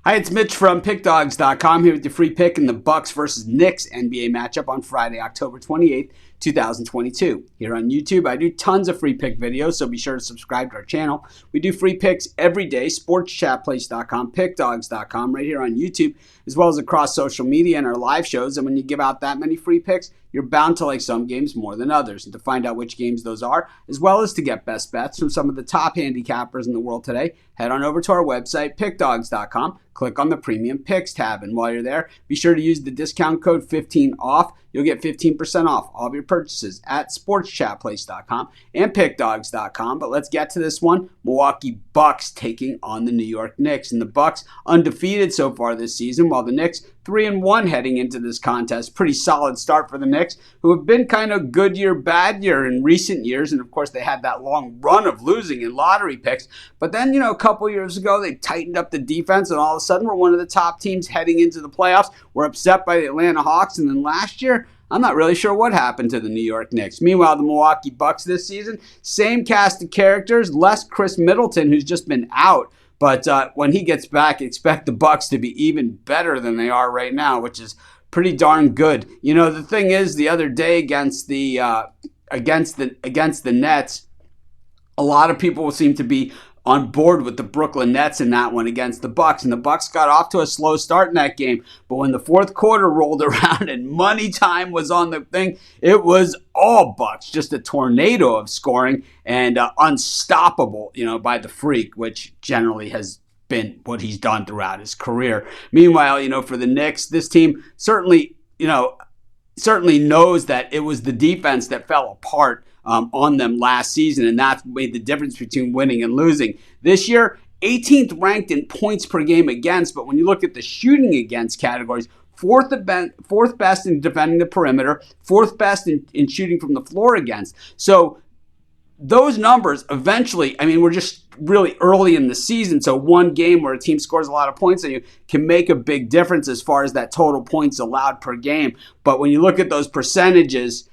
Hi, it's Mitch from Pickdawgz.com here with your free pick in the Bucks versus Knicks NBA matchup on Friday, October 28th, 2022. Here on YouTube, I do tons of free pick videos, so be sure to subscribe to our channel. We do free picks every day, sportschatplace.com, Pickdawgz.com, right here on YouTube, as well as across social media and our live shows. And when you give out that many free picks, you're bound to like some games more than others. And to find out which games those are, as well as to get best bets from some of the top handicappers in the world today, head on over to our website, Pickdawgz.com. Click on the Premium Picks tab, and while you're there, be sure to use the discount code 15OFF. You'll get 15% off all of your purchases at sportschatplace.com and pickdawgz.com. But let's get to this one. Milwaukee Bucks taking on the New York Knicks, and the Bucks undefeated so far this season, while the Knicks 3-1 heading into this contest. Pretty solid start for the Knicks, who have been kind of good year, bad year in recent years, and of course they had that long run of losing in lottery picks. But then, a couple years ago, they tightened up the defense, and all of a sudden we're one of the top teams heading into the playoffs. We're upset by the Atlanta Hawks, and then last year, I'm not really sure what happened to the New York Knicks. Meanwhile, the Milwaukee Bucks this season, same cast of characters, less Chris Middleton, who's just been out. But when he gets back, expect the Bucks to be even better than they are right now, which is pretty darn good. The thing is, the other day against the Nets, a lot of people seem to be on board with the Brooklyn Nets in that one against the Bucks. And the Bucks got off to a slow start in that game. But when the fourth quarter rolled around and money time was on the thing, it was all Bucks. Just a tornado of scoring and unstoppable, by the Freak, which generally has been what he's done throughout his career. Meanwhile, for the Knicks, this team certainly knows that it was the defense that fell apart on them last season, and that's made the difference between winning and losing. This year, 18th ranked in points per game against, but when you look at the shooting against categories, fourth best in defending the perimeter, fourth best in shooting from the floor against. So those numbers eventually, we're just really early in the season, so one game where a team scores a lot of points on you can make a big difference as far as that total points allowed per game. But when you look at those percentages,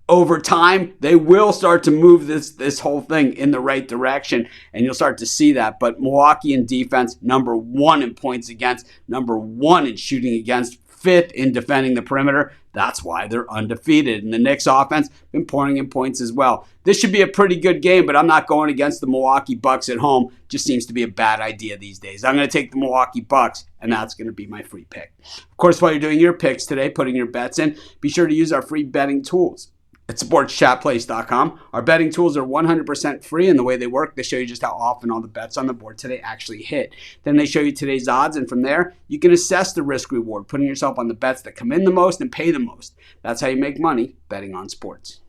over time, they will start to move this whole thing in the right direction, and you'll start to see that. But Milwaukee in defense, number 1 in points against, number 1 in shooting against, 5th in defending the perimeter. That's why they're undefeated. And the Knicks offense been pouring in points as well. This should be a pretty good game, but I'm not going against the Milwaukee Bucks at home. Just seems to be a bad idea these days. I'm going to take the Milwaukee Bucks, and that's going to be my free pick. Of course, while you're doing your picks today, putting your bets in, be sure to use our free betting tools at sportschatplace.com. Our betting tools are 100% free, and the way they work, they show you just how often all the bets on the board today actually hit. Then they show you today's odds, and from there, you can assess the risk-reward, putting yourself on the bets that come in the most and pay the most. That's how you make money betting on sports.